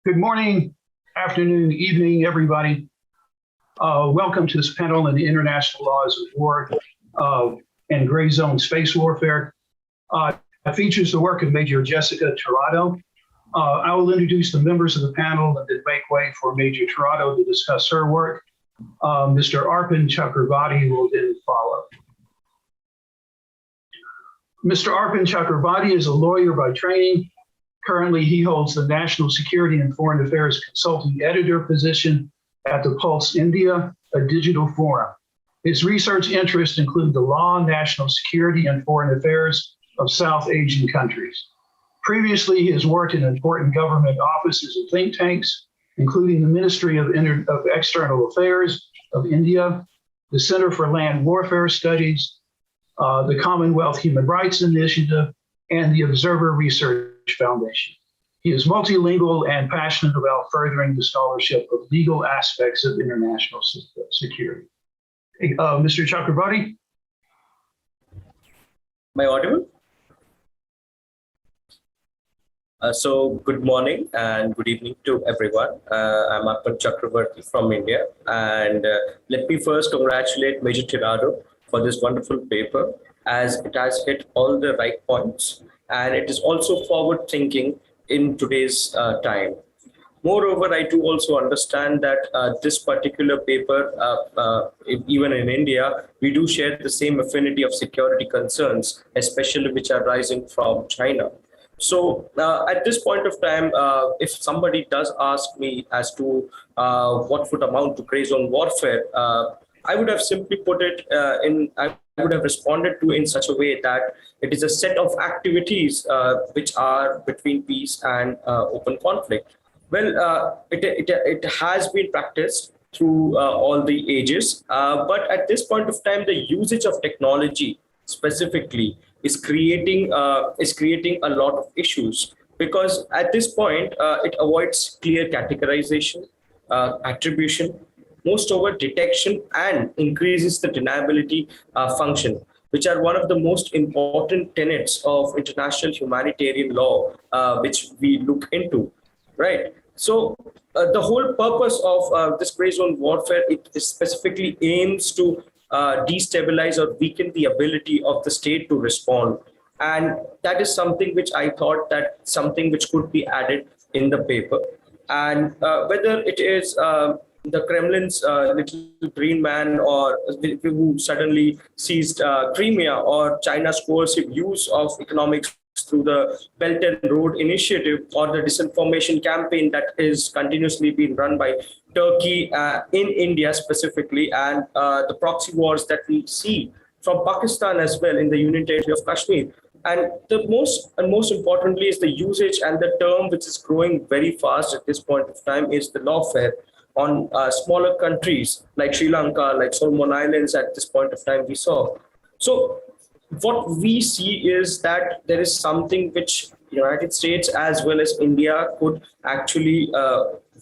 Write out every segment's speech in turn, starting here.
Good morning, afternoon, evening, everybody. Welcome to this panel on the international laws of war and gray zone space warfare. It features the work of Major Jessica Tirado. I will introduce the members of the panel and then make way for Major Tirado to discuss her work. Mr. Arpan Chakravarti will then follow. Mr. Arpan Chakravarti is a lawyer by training. Currently, he holds the National Security and Foreign Affairs Consulting Editor position at the Pulse India, a digital forum. His research interests include the law, national security, and foreign affairs of South Asian countries. Previously, he has worked in important government offices and think tanks, including the Ministry of External Affairs of India, the Center for Land Warfare Studies, the Commonwealth Human Rights Initiative, and the Observer Research Foundation. He is multilingual and passionate about furthering the scholarship of legal aspects of international security. Mr. Chakravarti? Am I audible? So good morning and good evening to everyone. I'm Arpan Chakravarti from India, and let me first congratulate Major Tirado for this wonderful paper, as it has hit all the right points, and it is also forward thinking in today's time. Moreover, I do also understand that this particular paper, even in India, we do share the same affinity of security concerns, especially which are rising from China. So at this point of time, if somebody does ask me as to what would amount to gray zone warfare, I would have simply put it I would have responded to in such a way that it is a set of activities which are between peace and open conflict. Well, it has been practiced through all the ages, but at this point of time, the usage of technology specifically is creating a lot of issues, because at this point it avoids clear categorization, attribution, most over detection, and increases the deniability function, which are one of the most important tenets of international humanitarian law, which we look into, right? So the whole purpose of this gray zone warfare, it specifically aims to destabilize or weaken the ability of the state to respond. And that is something which I thought that something which could be added in the paper. And whether it is the Kremlin's little green man, or who suddenly seized Crimea, or China's coercive use of economics through the Belt and Road Initiative, or the disinformation campaign that is continuously being run by Turkey in India specifically, and the proxy wars that we see from Pakistan as well in the Union Territory of Kashmir. And the most importantly is the usage, and the term which is growing very fast at this point of time is the lawfare on smaller countries like Sri Lanka, like Solomon Islands at this point of time we saw. So what we see is that there is something which United States as well as India could actually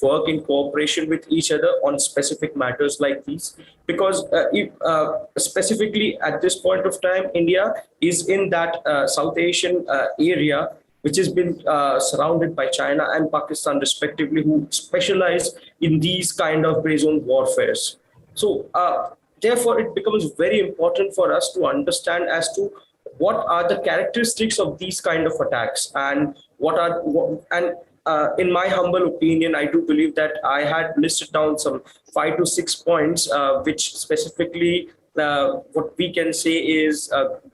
work in cooperation with each other on specific matters like these, because specifically at this point of time, India is in that South Asian area, which has been surrounded by China and Pakistan respectively, who specialize in these kind of gray zone warfares. So therefore, it becomes very important for us to understand as to what are the characteristics of these kind of attacks, and in my humble opinion, I do believe that I had listed down some 5 to 6 points, which specifically what we can say is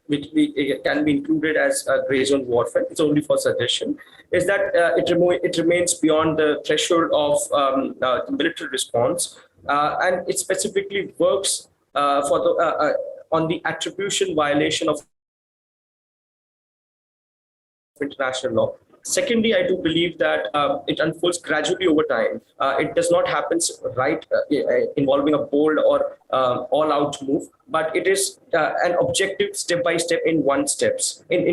it can be included as gray zone warfare. It's only for suggestion. Is that it remains beyond the threshold of the military response, and it specifically works on the attribution violation of international law. Secondly, I do believe that it unfolds gradually over time. It does not happen involving a bold or all-out move, but it is an objective step-by-step in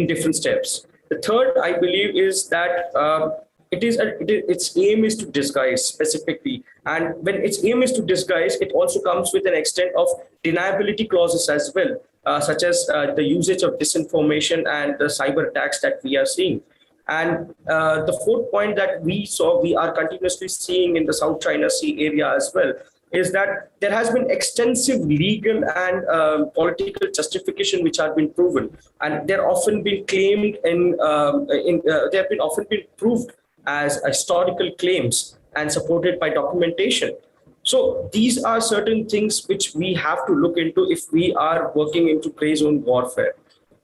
different steps. The third, I believe, is that its aim is to disguise specifically. And when its aim is to disguise, it also comes with an extent of deniability clauses as well, such as the usage of disinformation and the cyber attacks that we are seeing. And the fourth point that we are continuously seeing in the South China Sea area as well, is that there has been extensive legal and political justification which have been proven, and they're often been claimed they have been often been proved as historical claims and supported by documentation. So these are certain things which we have to look into if we are working into gray zone warfare.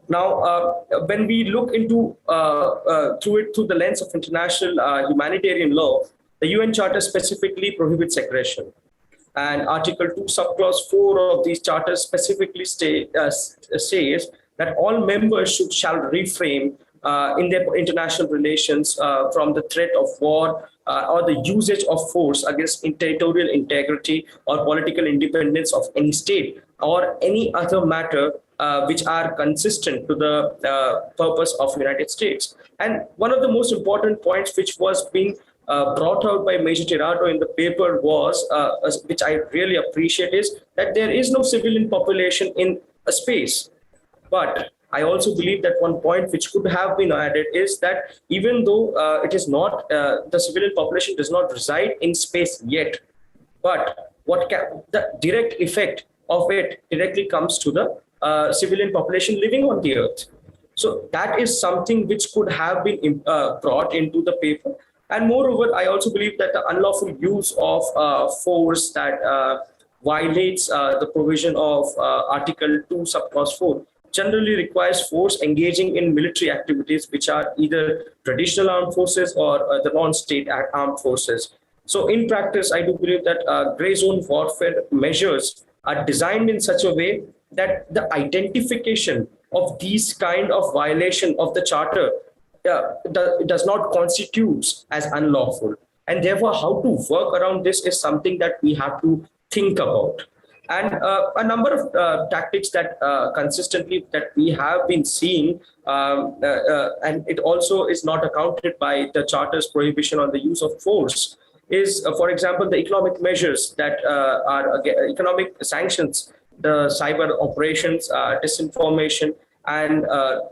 Now, when we look into through the lens of international humanitarian law, the UN Charter specifically prohibits aggression. And Article 2, Subclause 4 of these charters specifically says that all members shall refrain in their international relations from the threat of war or the usage of force against territorial integrity or political independence of any state or any other matter which are consistent to the purpose of United States. And one of the most important points which was being brought out by Major Tirado in the paper was, which I really appreciate, is that there is no civilian population in a space. But I also believe that one point which could have been added is that even though it is not, the civilian population does not reside in space yet, but the direct effect of it directly comes to the civilian population living on the earth. So that is something which could have been brought into the paper. And moreover, I also believe that the unlawful use of force that violates the provision of Article 2, Subclause 4 generally requires force engaging in military activities, which are either traditional armed forces or the non-state armed forces. So in practice, I do believe that gray zone warfare measures are designed in such a way that the identification of these kind of violation of the charter does not constitute as unlawful. And therefore, how to work around this is something that we have to think about. And a number of tactics that consistently that we have been seeing, and it also is not accounted by the Charter's prohibition on the use of force, is, for example, the economic measures that are economic sanctions, the cyber operations, disinformation, and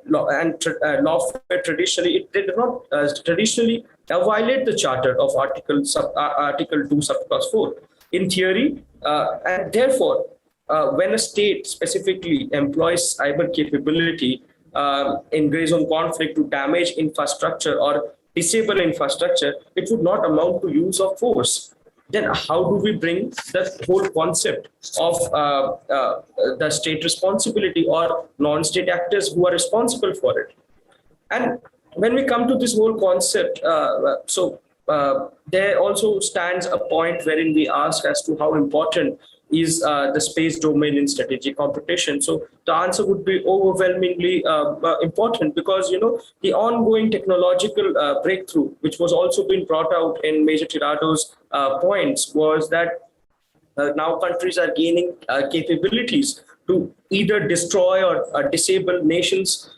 lawfare traditionally, it did not traditionally violate the Charter of Article 2, Subclause 4. In theory, and therefore, when a state specifically employs cyber capability in gray zone conflict to damage infrastructure or disable infrastructure, it would not amount to use of force. Then how do we bring the whole concept of the state responsibility or non-state actors who are responsible for it? And when we come to this whole concept, there also stands a point wherein we ask as to how important is the space domain in strategic competition. So the answer would be overwhelmingly important, because the ongoing technological breakthrough, which was also being brought out in Major Tirado's points, was that now countries are gaining capabilities to either destroy or disable nations'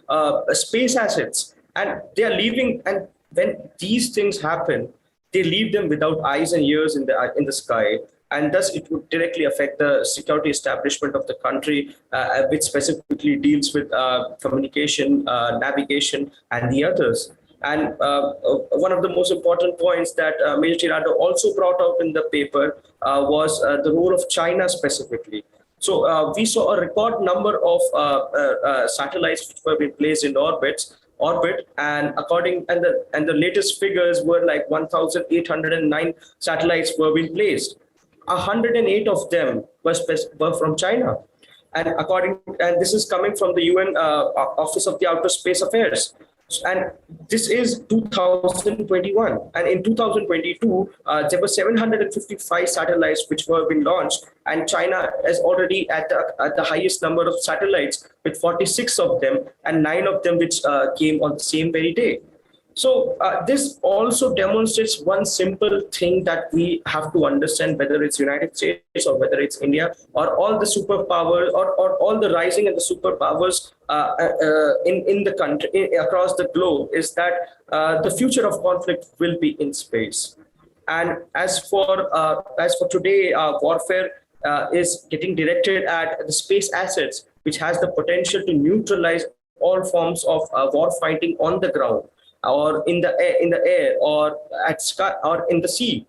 space assets, and they are leaving. And when these things happen, they leave them without eyes and ears in the sky. And thus, it would directly affect the security establishment of the country, which specifically deals with communication, navigation, and the others. And one of the most important points that Major Tirado also brought out in the paper was the role of China specifically. So we saw a record number of satellites which were being placed in orbit, and the latest figures were like 1,809 satellites were being placed. 108 of them were from China, and this is coming from the UN Office of the Outer Space Affairs. And this is 2021, and in 2022 there were 755 satellites which were being launched, and China is already at the highest number of satellites with 46 of them, and 9 of them which came on the same very day. So this also demonstrates one simple thing that we have to understand, whether it's United States or whether it's India or all the superpowers or all the rising and the superpowers in the country across the globe, is that the future of conflict will be in space. And as for today, warfare is getting directed at the space assets, which has the potential to neutralize all forms of war fighting on the ground. or in the air, or at sky, or in the sea.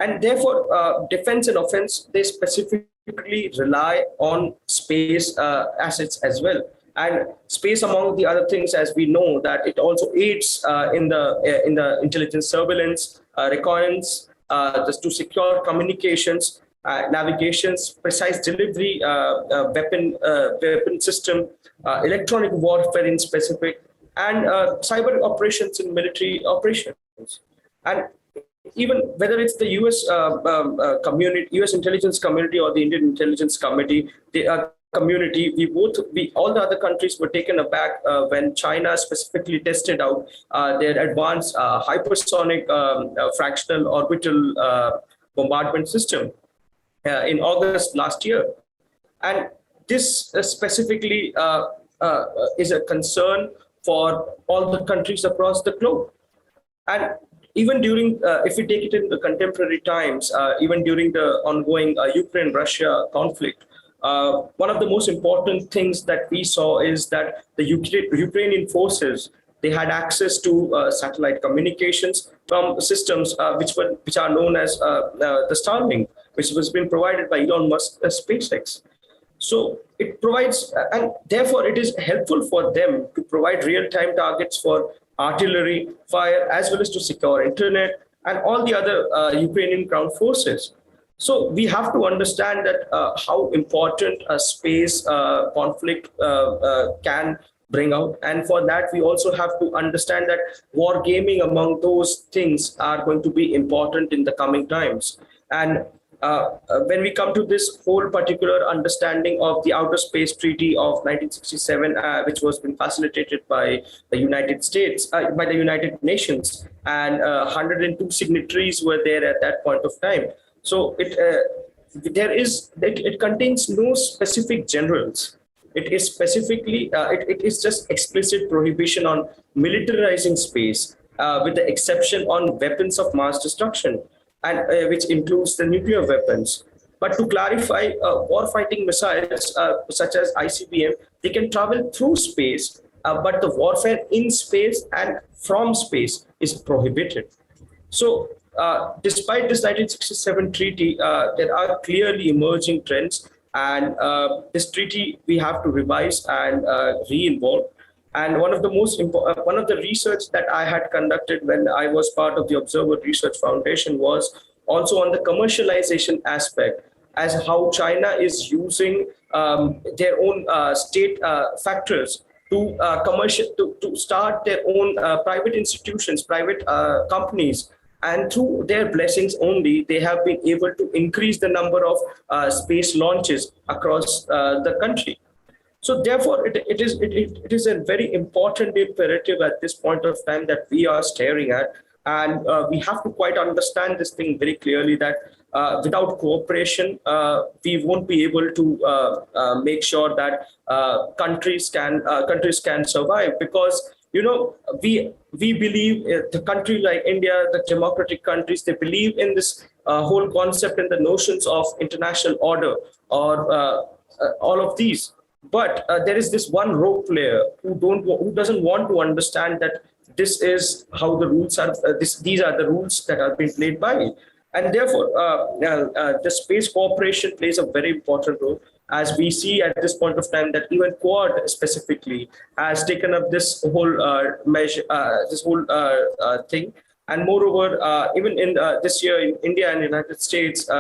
And therefore, defense and offense, they specifically rely on space assets as well. And space, among the other things, as we know, that it also aids in the intelligence, surveillance, reconnaissance, just to secure communications, navigations, precise delivery, weapon system, electronic warfare in specific, and cyber operations in military operations. And even whether it's the U.S. intelligence community or the Indian intelligence committee, community, all the other countries were taken aback when China specifically tested out their advanced hypersonic fractional orbital bombardment system in August last year. And this specifically is a concern for all the countries across the globe. And even during, if we take it in the contemporary times, even during the ongoing Ukraine-Russia conflict, one of the most important things that we saw is that the Ukrainian forces, they had access to satellite communications from systems which are known as the Starlink, which was being provided by Elon Musk SpaceX. So it provides, and therefore it is helpful for them to provide real-time targets for artillery fire, as well as to secure internet and all the other Ukrainian ground forces. So we have to understand that how important a space conflict can bring out. And for that, we also have to understand that war gaming among those things are going to be important in the coming times. And when we come to this whole particular understanding of the Outer Space Treaty of 1967, which was been facilitated by the United States, by the United Nations, and 102 signatories were there at that point of time. So it contains no specific generals. It is specifically, it is just explicit prohibition on militarizing space, with the exception on weapons of mass destruction, and which includes the nuclear weapons. But to clarify, warfighting missiles such as ICBM, they can travel through space, but the warfare in space and from space is prohibited. So despite this 1967 treaty, there are clearly emerging trends, and this treaty we have to revise and re-involve. And one of the research that I had conducted when I was part of the Observer Research Foundation was also on the commercialization aspect, as how China is using their own state factors to to start their own private institutions, private companies. And through their blessings only, they have been able to increase the number of space launches across the country. So therefore, it is a very important imperative at this point of time that we are staring at. And we have to quite understand this thing very clearly, that without cooperation, we won't be able to make sure that countries can survive. Because, you know, we believe the country like India, the democratic countries, they believe in this whole concept and the notions of international order, or all of these. But there is this one role player who doesn't want to understand that this is how the rules are. These are the rules that are being played by, and therefore the space cooperation plays a very important role. As we see at this point of time, that even Quad specifically has taken up this whole measure, this whole thing. And moreover, even in this year in India and United States,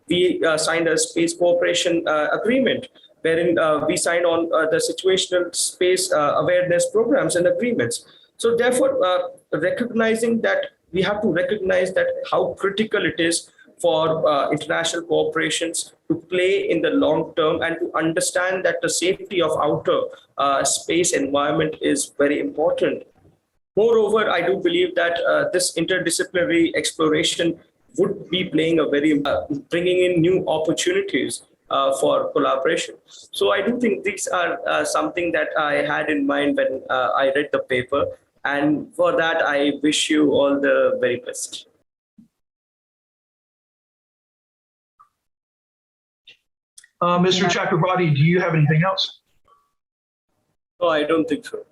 we signed a space cooperation agreement, wherein we signed on the situational space awareness programs and agreements. So therefore, recognizing that, we have to recognize that how critical it is for international corporations to play in the long term, and to understand that the safety of outer space environment is very important. Moreover, I do believe that this interdisciplinary exploration would be playing a very, bringing in new opportunities for collaboration. So I do think these are something that I had in mind when I read the paper. And for that, I wish you all the very best. Mr. Chakravarty, do you have anything else? No, I don't think so.